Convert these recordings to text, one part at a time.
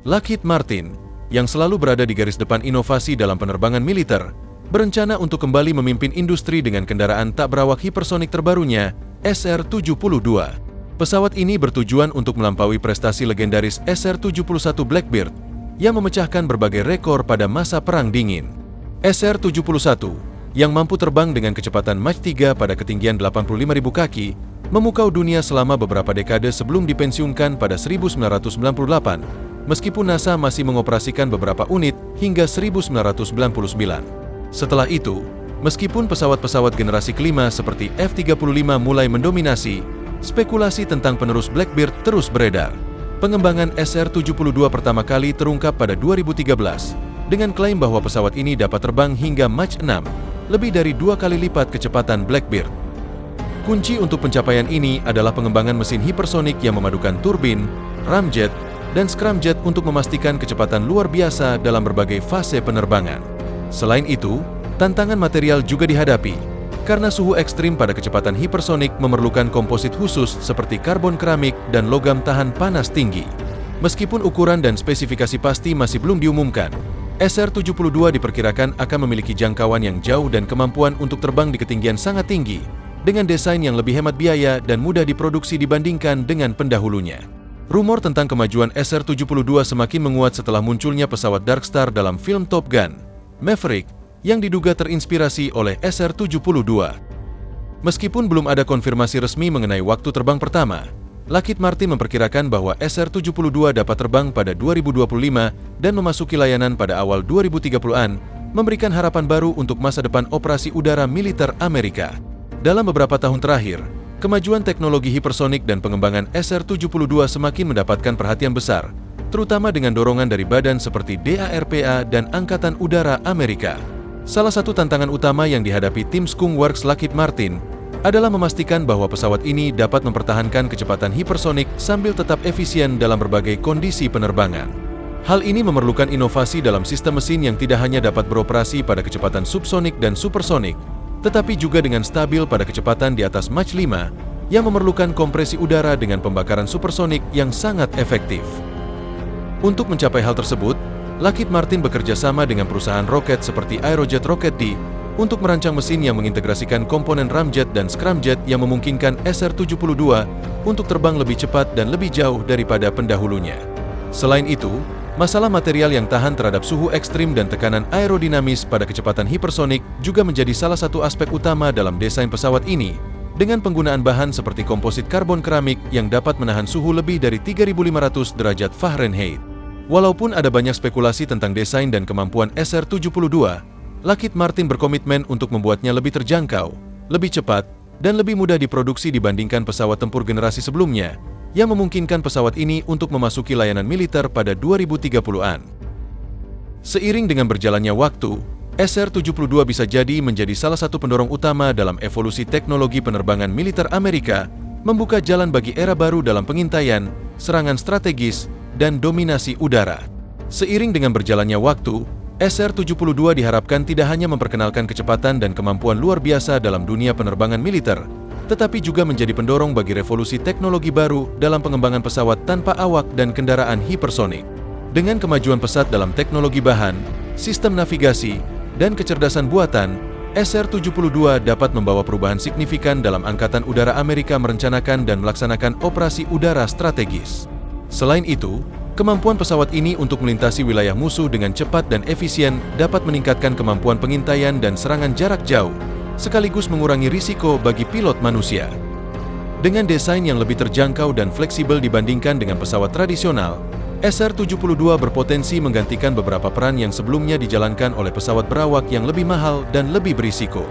Lockheed Martin, yang selalu berada di garis depan inovasi dalam penerbangan militer, berencana untuk kembali memimpin industri dengan kendaraan tak berawak hipersonik terbarunya, SR-72. Pesawat ini bertujuan untuk melampaui prestasi legendaris SR-71 Blackbird yang memecahkan berbagai rekor pada masa Perang Dingin. SR-71, yang mampu terbang dengan kecepatan Mach 3 pada ketinggian 85.000 kaki, memukau dunia selama beberapa dekade sebelum dipensiunkan pada 1998. Meskipun NASA masih mengoperasikan beberapa unit hingga 1999. Setelah itu, meskipun pesawat-pesawat generasi kelima seperti F-35 mulai mendominasi, spekulasi tentang penerus Blackbird terus beredar. Pengembangan SR-72 pertama kali terungkap pada 2013, dengan klaim bahwa pesawat ini dapat terbang hingga Mach 6, lebih dari 2 kali lipat kecepatan Blackbird. Kunci untuk pencapaian ini adalah pengembangan mesin hipersonik yang memadukan turbin, ramjet, dan scramjet untuk memastikan kecepatan luar biasa dalam berbagai fase penerbangan. Selain itu, tantangan material juga dihadapi, karena suhu ekstrim pada kecepatan hipersonik memerlukan komposit khusus seperti karbon keramik dan logam tahan panas tinggi. Meskipun ukuran dan spesifikasi pasti masih belum diumumkan, SR-72 diperkirakan akan memiliki jangkauan yang jauh dan kemampuan untuk terbang di ketinggian sangat tinggi, dengan desain yang lebih hemat biaya dan mudah diproduksi dibandingkan dengan pendahulunya. Rumor tentang kemajuan SR-72 semakin menguat setelah munculnya pesawat Darkstar dalam film Top Gun, Maverick, yang diduga terinspirasi oleh SR-72. Meskipun belum ada konfirmasi resmi mengenai waktu terbang pertama, Lockheed Martin memperkirakan bahwa SR-72 dapat terbang pada 2025 dan memasuki layanan pada awal 2030-an, memberikan harapan baru untuk masa depan operasi udara militer Amerika. Dalam beberapa tahun terakhir, kemajuan teknologi hipersonik dan pengembangan SR-72 semakin mendapatkan perhatian besar, terutama dengan dorongan dari badan seperti DARPA dan Angkatan Udara Amerika. Salah satu tantangan utama yang dihadapi tim Skunk Works Lockheed Martin adalah memastikan bahwa pesawat ini dapat mempertahankan kecepatan hipersonik sambil tetap efisien dalam berbagai kondisi penerbangan. Hal ini memerlukan inovasi dalam sistem mesin yang tidak hanya dapat beroperasi pada kecepatan subsonik dan supersonik, tetapi juga dengan stabil pada kecepatan di atas Mach 5 yang memerlukan kompresi udara dengan pembakaran supersonik yang sangat efektif. Untuk mencapai hal tersebut, Lockheed Martin bekerja sama dengan perusahaan roket seperti Aerojet Rocketdyne untuk merancang mesin yang mengintegrasikan komponen ramjet dan scramjet yang memungkinkan SR-72 untuk terbang lebih cepat dan lebih jauh daripada pendahulunya. Selain itu, masalah material yang tahan terhadap suhu ekstrim dan tekanan aerodinamis pada kecepatan hipersonik juga menjadi salah satu aspek utama dalam desain pesawat ini, dengan penggunaan bahan seperti komposit karbon keramik yang dapat menahan suhu lebih dari 3.500 derajat Fahrenheit. Walaupun ada banyak spekulasi tentang desain dan kemampuan SR-72, Lockheed Martin berkomitmen untuk membuatnya lebih terjangkau, lebih cepat, dan lebih mudah diproduksi dibandingkan pesawat tempur generasi sebelumnya, yang memungkinkan pesawat ini untuk memasuki layanan militer pada 2030-an. Seiring dengan berjalannya waktu, SR-72 bisa jadi menjadi salah satu pendorong utama dalam evolusi teknologi penerbangan militer Amerika, membuka jalan bagi era baru dalam pengintaian, serangan strategis, dan dominasi udara. Seiring dengan berjalannya waktu, SR-72 diharapkan tidak hanya memperkenalkan kecepatan dan kemampuan luar biasa dalam dunia penerbangan militer, tetapi juga menjadi pendorong bagi revolusi teknologi baru dalam pengembangan pesawat tanpa awak dan kendaraan hipersonik. Dengan kemajuan pesat dalam teknologi bahan, sistem navigasi, dan kecerdasan buatan, SR-72 dapat membawa perubahan signifikan dalam Angkatan Udara Amerika merencanakan dan melaksanakan operasi udara strategis. Selain itu, kemampuan pesawat ini untuk melintasi wilayah musuh dengan cepat dan efisien dapat meningkatkan kemampuan pengintaian dan serangan jarak jauh, sekaligus mengurangi risiko bagi pilot manusia. Dengan desain yang lebih terjangkau dan fleksibel dibandingkan dengan pesawat tradisional, SR-72 berpotensi menggantikan beberapa peran yang sebelumnya dijalankan oleh pesawat berawak yang lebih mahal dan lebih berisiko.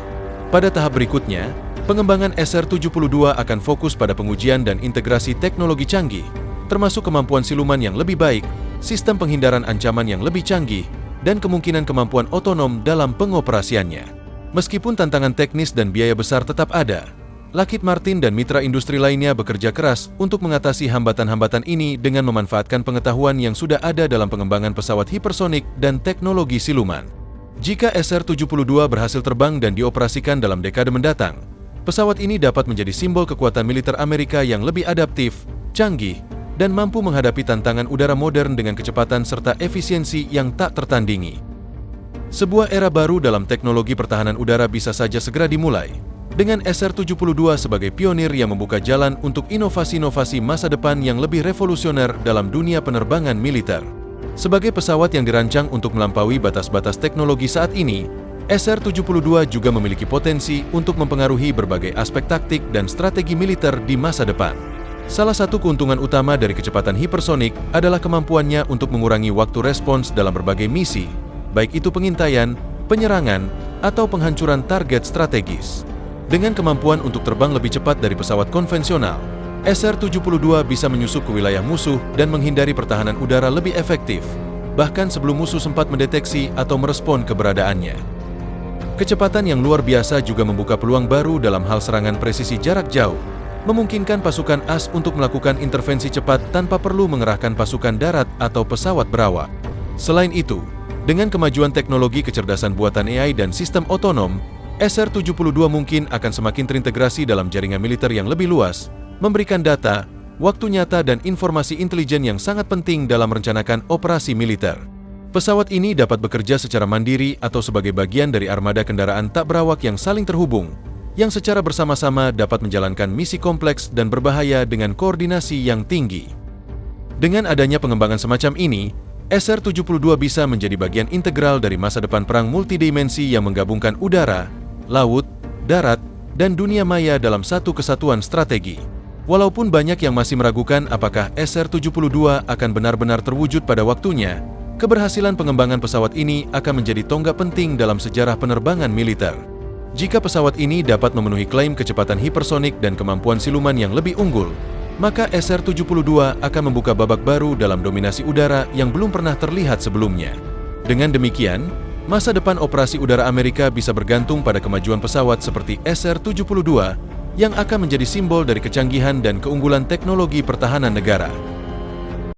Pada tahap berikutnya, pengembangan SR-72 akan fokus pada pengujian dan integrasi teknologi canggih, termasuk kemampuan siluman yang lebih baik, sistem penghindaran ancaman yang lebih canggih, dan kemungkinan kemampuan otonom dalam pengoperasiannya. Meskipun tantangan teknis dan biaya besar tetap ada, Lockheed Martin dan mitra industri lainnya bekerja keras untuk mengatasi hambatan-hambatan ini dengan memanfaatkan pengetahuan yang sudah ada dalam pengembangan pesawat hipersonik dan teknologi siluman. Jika SR-72 berhasil terbang dan dioperasikan dalam dekade mendatang, pesawat ini dapat menjadi simbol kekuatan militer Amerika yang lebih adaptif, canggih, dan mampu menghadapi tantangan udara modern dengan kecepatan serta efisiensi yang tak tertandingi. Sebuah era baru dalam teknologi pertahanan udara bisa saja segera dimulai, dengan SR-72 sebagai pionir yang membuka jalan untuk inovasi-inovasi masa depan yang lebih revolusioner dalam dunia penerbangan militer. Sebagai pesawat yang dirancang untuk melampaui batas-batas teknologi saat ini, SR-72 juga memiliki potensi untuk mempengaruhi berbagai aspek taktik dan strategi militer di masa depan. Salah satu keuntungan utama dari kecepatan hipersonik adalah kemampuannya untuk mengurangi waktu respons dalam berbagai misi, baik itu pengintaian, penyerangan, atau penghancuran target strategis. Dengan kemampuan untuk terbang lebih cepat dari pesawat konvensional, SR-72 bisa menyusup ke wilayah musuh dan menghindari pertahanan udara lebih efektif, bahkan sebelum musuh sempat mendeteksi atau merespon keberadaannya. Kecepatan yang luar biasa juga membuka peluang baru dalam hal serangan presisi jarak jauh, memungkinkan pasukan AS untuk melakukan intervensi cepat tanpa perlu mengerahkan pasukan darat atau pesawat berawak. Selain itu, dengan kemajuan teknologi kecerdasan buatan AI dan sistem otonom, SR-72 mungkin akan semakin terintegrasi dalam jaringan militer yang lebih luas, memberikan data, waktu nyata dan informasi intelijen yang sangat penting dalam merencanakan operasi militer. Pesawat ini dapat bekerja secara mandiri atau sebagai bagian dari armada kendaraan tak berawak yang saling terhubung, yang secara bersama-sama dapat menjalankan misi kompleks dan berbahaya dengan koordinasi yang tinggi. Dengan adanya pengembangan semacam ini, SR-72 bisa menjadi bagian integral dari masa depan perang multidimensi yang menggabungkan udara, laut, darat, dan dunia maya dalam satu kesatuan strategi. Walaupun banyak yang masih meragukan apakah SR-72 akan benar-benar terwujud pada waktunya, keberhasilan pengembangan pesawat ini akan menjadi tonggak penting dalam sejarah penerbangan militer. Jika pesawat ini dapat memenuhi klaim kecepatan hipersonik dan kemampuan siluman yang lebih unggul, maka SR-72 akan membuka babak baru dalam dominasi udara yang belum pernah terlihat sebelumnya. Dengan demikian, masa depan operasi udara Amerika bisa bergantung pada kemajuan pesawat seperti SR-72 yang akan menjadi simbol dari kecanggihan dan keunggulan teknologi pertahanan negara.